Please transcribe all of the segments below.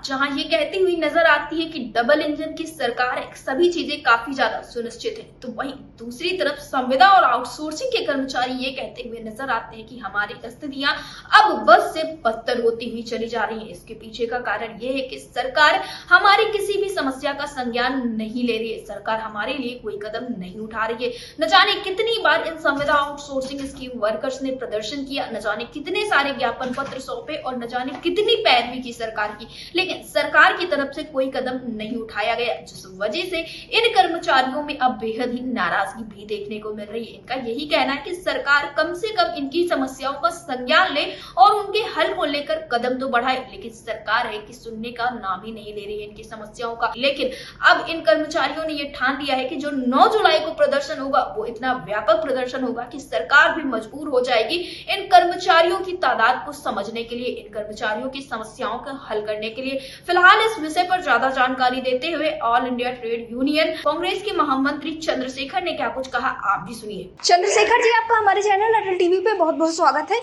जहां ये कहती हुई नजर आती है कि डबल इंजन की सरकार है, सभी चीजें काफी ज्यादा सुनिश्चित है, तो वहीं दूसरी तरफ संविदा और आउटसोर्सिंग के कर्मचारी ये कहते हुए नजर आते हैं कि हमारी स्थितियां अब बस से बदतर होती हुई चली जा रही है। इसके पीछे का कारण ये है कि सरकार हमारी किसी भी समस्या का संज्ञान नहीं ले रही है, सरकार हमारे लिए कोई कदम नहीं उठा रही है। न जाने कितनी बार इन संविदा आउटसोर्सिंग स्कीम वर्कर्स ने प्रदर्शन किया, न जाने कितने सारे ज्ञापन पत्र सौंपे और न जाने कितनी पैरवी की सरकार की, लेकिन सरकार की तरफ से कोई कदम नहीं उठाया गया, जिस वजह से इन कर्मचारियों में अब बेहद ही नाराजगी भी देखने को मिल रही है। इनका यही कहना है कि सरकार कम से कम इनकी समस्याओं का संज्ञान ले और उनके हल को लेकर कदम तो बढ़ाए, लेकिन सरकार है कि सुनने का नाम ही नहीं ले रही है इनकी समस्याओं का। लेकिन अब इन कर्मचारियों ने यह ठान लिया है कि जो 9 जुलाई को प्रदर्शन होगा वो इतना व्यापक प्रदर्शन होगा कि सरकार भी मजबूर हो जाएगी इन कर्मचारियों की तादाद को समझने के लिए, इन कर्मचारियों की समस्याओं का हल करने के लिए। फिलहाल इस विषय पर ज्यादा जानकारी देते हुए all India trade union Congress के महामंत्री चंद्रशेखर ने क्या कुछ कहा, आप भी सुनिए। चंद्रशेखर जी, आपका हमारे चैनल अटल टीवी पे बहुत बहुत स्वागत है।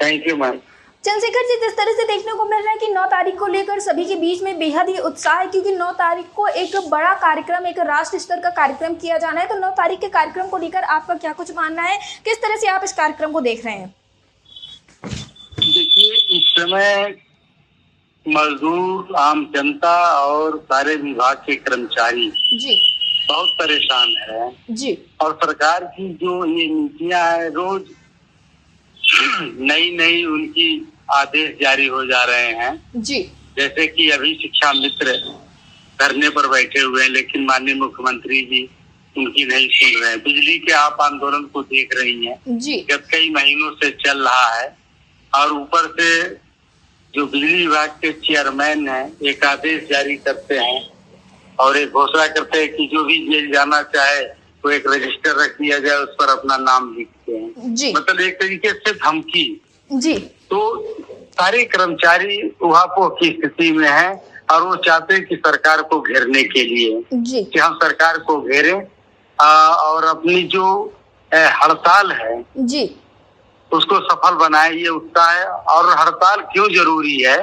Thank you ma'am. Chandrashekhar ji, जिस तरह से देखने को मिल रहा है कि 9 तारीख को लेकर सभी के बीच में बेहद ही उत्साह है, क्योंकि 9 तारीख को एक बड़ा कार्यक्रम, एक राष्ट्र स्तर का कार्यक्रम किया जाना है, तो 9 तारीख के कार्यक्रम को लेकर आपका क्या कुछ मानना है, किस तरह से आप इस कार्यक्रम को देख रहे हैं? देखिए, इस समय मजदूर, आम जनता और सारे विभाग के कर्मचारी जी बहुत परेशान है जी, और सरकार की जो ये नीतियां है, रोज नई नई उनकी आदेश जारी हो जा रहे हैं। जी जैसे कि अभी शिक्षा मित्र धरने पर बैठे हुए हैं, लेकिन माननीय मुख्यमंत्री जी उनकी नहीं सुन रहे हैं। बिजली के आप आंदोलन को देख रही हैं, जी जब कई महीनों से चल रहा है, और ऊपर से जो बिजली विभाग के चेयरमैन हैं एक आदेश जारी करते हैं और एक घोषणा करते हैं कि जो भी जेल जाना चाहे वो एक रजिस्टर रख दिया जाए, उस पर अपना नाम लिखते हैं। जी मतलब एक तरीके से धमकी। जी तो सारे कर्मचारी उहापोह की स्थिति में हैं और वो चाहते हैं कि सरकार को घेरने के लिए जी कि हम सरकार को घेरें और अपनी जो हड़ताल है जी उसको सफल बनाए, ये उत्साह है। और हड़ताल क्यों जरूरी है?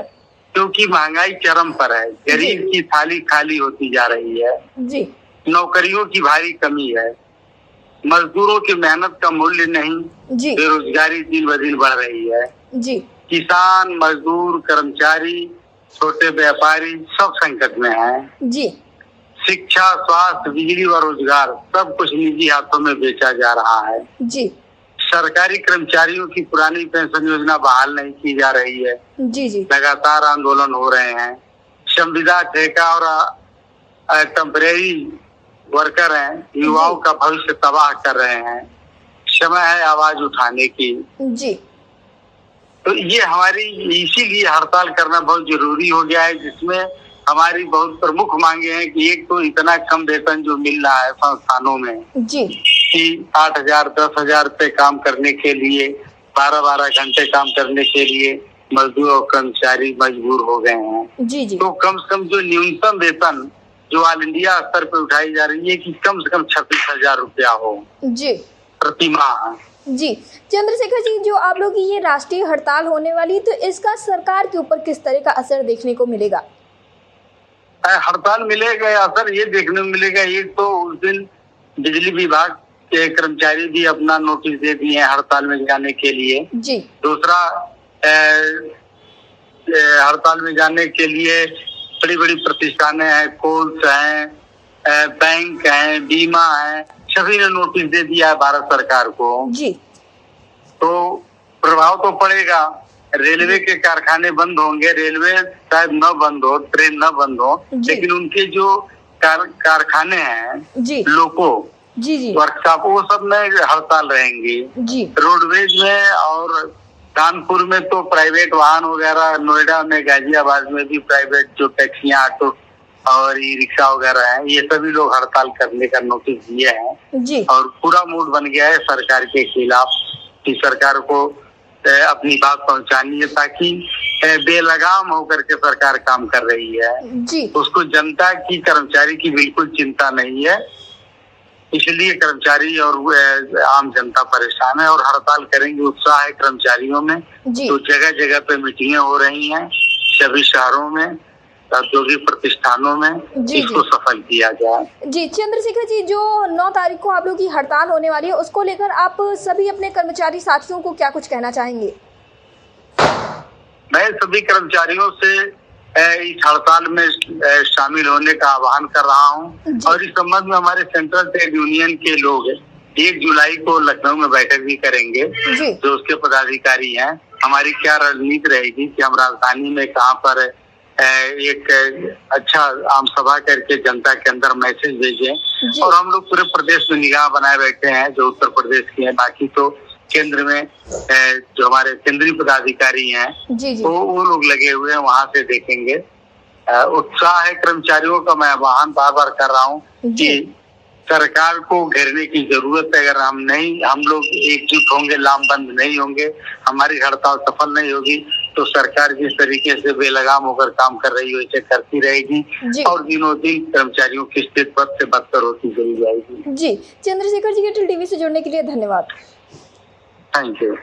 क्योंकि महंगाई चरम पर है, गरीब की थाली खाली होती जा रही है, जी नौकरियों की भारी कमी है, मजदूरों की मेहनत का मूल्य नहीं, जी बेरोजगारी दिन ब दिन बढ़ रही है। जी किसान, मजदूर, कर्मचारी, छोटे व्यापारी सब संकट में हैं। जी शिक्षा, स्वास्थ्य, बिजली व रोजगार सब कुछ निजी हाथों में बेचा जा रहा है। जी सरकारी कर्मचारियों की पुरानी पेंशन योजना बहाल नहीं की जा रही है। जी जी लगातार आंदोलन हो रहे हैं। संविदा, ठेका और टेम्परेरी वर्कर हैं, युवाओं का भविष्य तबाह कर रहे हैं। समय है आवाज उठाने की। जी तो ये हमारी इसीलिए हड़ताल करना बहुत जरूरी हो गया है, जिसमें हमारी बहुत प्रमुख मांगे हैं कि एक तो इतना कम वेतन जो मिल रहा है संस्थानों में जी कि 8,000 10,000 रुपए काम करने के लिए 12-12 घंटे काम करने के लिए मजदूर और कर्मचारी मजबूर हो गए हैं। जी जी तो कम से कम जो न्यूनतम वेतन जो ऑल इंडिया स्तर पर उठाई जा रही है कि कम से कम 26,000 रुपया हो जी प्रति माह। जी चंद्रशेखर जी, जो आप लोग की ये राष्ट्रीय हड़ताल होने वाली, तो इसका सरकार के ऊपर किस तरह का असर देखने को मिलेगा? हड़ताल मिलेगा या असर ये देखने को मिलेगा, एक तो उस दिन बिजली विभाग के कर्मचारी भी अपना नोटिस दे दिए हैं हड़ताल में जाने के लिए। जी दूसरा, हड़ताल में जाने के लिए बड़ी बड़ी प्रतिष्ठानें हैं, कोर्ट्स हैं, बैंक हैं, बीमा है, सभी ने नोटिस दे दिया है भारत सरकार को। जी तो प्रभाव तो पड़ेगा। रेलवे के कारखाने बंद होंगे, रेलवे शायद न बंद हो, ट्रेन न बंद हो, लेकिन उनके जो कारखाने हैं, जी लोको जी जी वर्कशॉप, वो सब में हड़ताल रहेंगी। जी रोडवेज में और कानपुर में तो प्राइवेट वाहन वगैरह, नोएडा में, गाजियाबाद में भी प्राइवेट जो टैक्सियां, ऑटो और ई रिक्शा वगैरह है, ये सभी लोग हड़ताल करने का नोटिस दिए हैं। जी और पूरा मूड बन गया है सरकार के खिलाफ कि सरकार को अपनी बात पहुंचानी है, ताकि बेलगाम होकर के सरकार काम कर रही है। जी उसको जनता की, कर्मचारी की बिल्कुल चिंता नहीं है। इसलिए कर्मचारी और आम जनता परेशान है और हड़ताल करेंगे। उत्साह है कर्मचारियों में। जी तो जगह जगह पे मीटिंगें हो रही हैं, सभी शहरों में, औद्योगिक प्रतिष्ठानों में जी इसको सफल किया जाए। जी चंद्रशेखर जी, जो 9 तारीख को आप लोग की हड़ताल होने वाली है, उसको लेकर आप सभी अपने कर्मचारी साथियों को क्या कुछ कहना चाहेंगे? मैं सभी कर्मचारियों से इस हड़ताल में शामिल होने का आह्वान कर रहा हूं और इस संबंध में हमारे सेंट्रल ट्रेड यूनियन के लोग 1 जुलाई को लखनऊ में बैठक भी करेंगे। जो उसके पदाधिकारी हैं, हमारी क्या रणनीति रहेगी कि हम राजधानी में कहाँ पर एक अच्छा आम सभा करके जनता के अंदर मैसेज भेजें। और हम लोग पूरे प्रदेश में निगाह बनाए बैठे हैं, जो उत्तर प्रदेश की है। बाकी तो केंद्र में जो हमारे केंद्रीय पदाधिकारी हैं वो लोग लगे हुए हैं, वहां से देखेंगे। उत्साह है कर्मचारियों का। मैं आह्वान बार बार कर रहा हूँ कि सरकार को घेरने की जरूरत है। अगर हम लोग एकजुट होंगे, लामबंद नहीं होंगे, हमारी हड़ताल सफल नहीं होगी, तो सरकार जिस तरीके से बेलगाम होकर काम कर रही है वैसे करती रहेगी और दिनों दिन कर्मचारियों की स्थिति बद से बदतर होती चली जाएगी। जी चंद्रशेखर जी, के टीवी से जुड़ने के लिए धन्यवाद। Thank you.